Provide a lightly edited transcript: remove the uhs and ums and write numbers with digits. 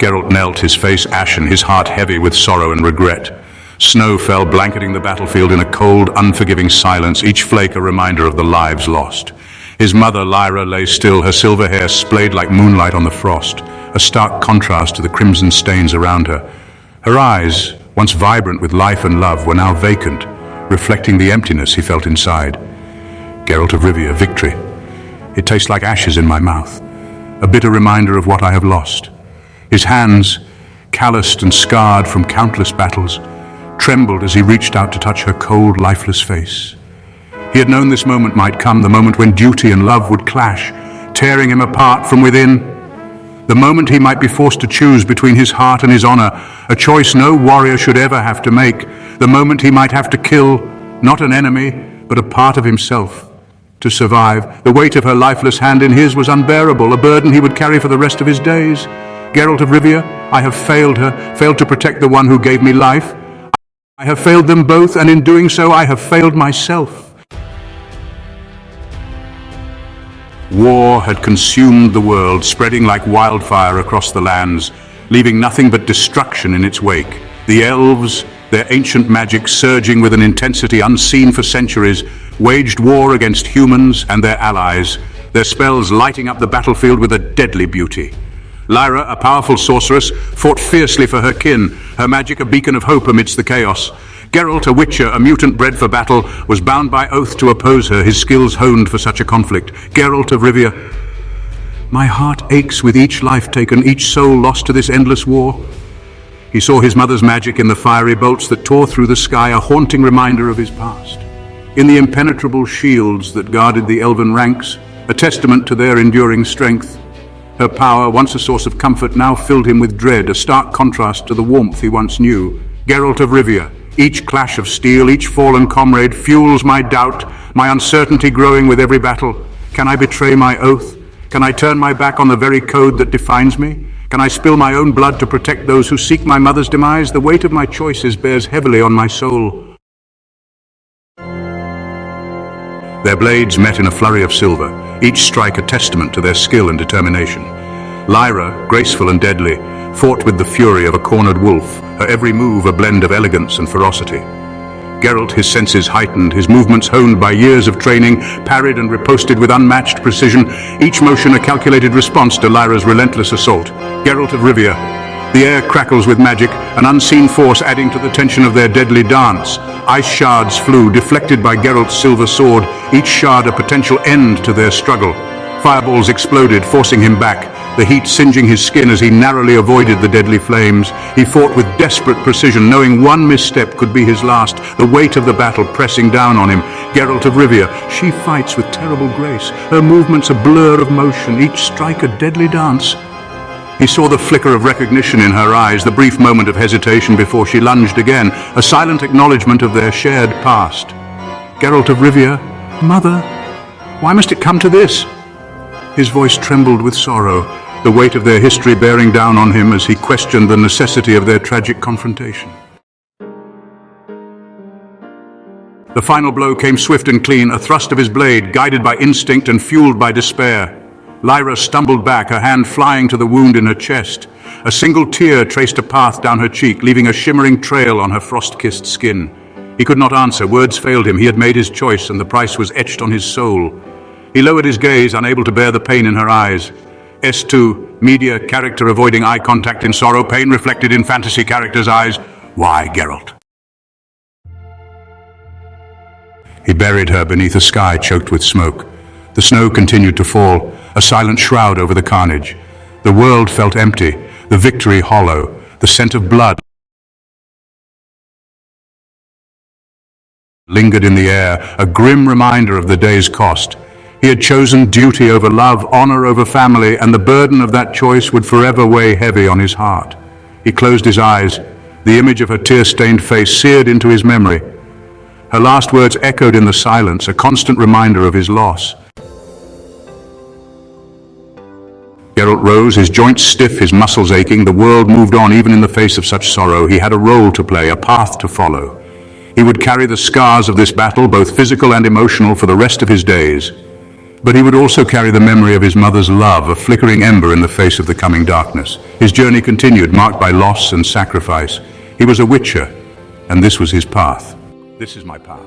Geralt knelt, his face ashen, his heart heavy with sorrow and regret. Snow fell, blanketing the battlefield in a cold, unforgiving silence, each flake a reminder of the lives lost. His mother, Lyra, lay still, her silver hair splayed like moonlight on the frost, a stark contrast to the crimson stains around her. Her eyes, once vibrant with life and love, were now vacant, reflecting the emptiness he felt inside. Geralt of Rivia, victory. It tastes like ashes in my mouth, a bitter reminder of what I have lost. His hands, calloused and scarred from countless battles, trembled as he reached out to touch her cold, lifeless face. He had known this moment might come, the moment when duty and love would clash, tearing him apart from within. The moment he might be forced to choose between his heart and his honor, a choice no warrior should ever have to make. The moment he might have to kill, not an enemy, but a part of himself, to survive. The weight of her lifeless hand in his was unbearable, a burden he would carry for the rest of his days. Geralt of Rivia, I have failed her, failed to protect the one who gave me life. I have failed them both, and in doing so, I have failed myself. War had consumed the world, spreading like wildfire across the lands, leaving nothing but destruction in its wake. The elves, their ancient magic surging with an intensity unseen for centuries, waged war against humans and their allies, their spells lighting up the battlefield with a deadly beauty. Lyra, a powerful sorceress, fought fiercely for her kin, her magic a beacon of hope amidst the chaos. Geralt, a witcher, a mutant bred for battle, was bound by oath to oppose her, his skills honed for such a conflict. Geralt of Rivia, my heart aches with each life taken, each soul lost to this endless war. He saw his mother's magic in the fiery bolts that tore through the sky, a haunting reminder of his past. In the impenetrable shields that guarded the elven ranks, a testament to their enduring strength. Her power, once a source of comfort, now filled him with dread, a stark contrast to the warmth he once knew. Geralt of Rivia, each clash of steel, each fallen comrade fuels my doubt, my uncertainty growing with every battle. Can I betray my oath? Can I turn my back on the very code that defines me? Can I spill my own blood to protect those who seek my mother's demise? The weight of my choices bears heavily on my soul. Their blades met in a flurry of silver, each strike a testament to their skill and determination. Lyra, graceful and deadly, fought with the fury of a cornered wolf, her every move a blend of elegance and ferocity. Geralt, his senses heightened, his movements honed by years of training, parried and riposted with unmatched precision, each motion a calculated response to Lyra's relentless assault. Geralt of Rivia, the air crackles with magic, an unseen force adding to the tension of their deadly dance. Ice shards flew, deflected by Geralt's silver sword, each shard a potential end to their struggle. Fireballs exploded, forcing him back, the heat singeing his skin as he narrowly avoided the deadly flames. He fought with desperate precision, knowing one misstep could be his last, the weight of the battle pressing down on him. Geralt of Rivia, she fights with terrible grace, her movements a blur of motion, each strike a deadly dance. He saw the flicker of recognition in her eyes, the brief moment of hesitation before she lunged again, a silent acknowledgement of their shared past. Geralt of Rivia, Mother, why must it come to this? His voice trembled with sorrow, the weight of their history bearing down on him as he questioned the necessity of their tragic confrontation. The final blow came swift and clean, a thrust of his blade, guided by instinct and fueled by despair. Lyra stumbled back, her hand flying to the wound in her chest. A single tear traced a path down her cheek, leaving a shimmering trail on her frost-kissed skin. He could not answer, words failed him. He had made his choice, and the price was etched on his soul. He lowered his gaze, unable to bear the pain in her eyes. S2, media, character avoiding eye contact in sorrow, pain reflected in fantasy character's eyes. Why, Geralt? He buried her beneath a sky choked with smoke. The snow continued to fall, a silent shroud over the carnage. The world felt empty, the victory hollow, the scent of blood lingered in the air, a grim reminder of the day's cost. He had chosen duty over love, honor over family, and the burden of that choice would forever weigh heavy on his heart. He closed his eyes, the image of her tear-stained face seared into his memory. Her last words echoed in the silence, a constant reminder of his loss. Geralt rose, his joints stiff, his muscles aching. The world moved on even in the face of such sorrow. He had a role to play, a path to follow. He would carry the scars of this battle, both physical and emotional, for the rest of his days. But he would also carry the memory of his mother's love, a flickering ember in the face of the coming darkness. His journey continued, marked by loss and sacrifice. He was a witcher, and this was his path. This is my path.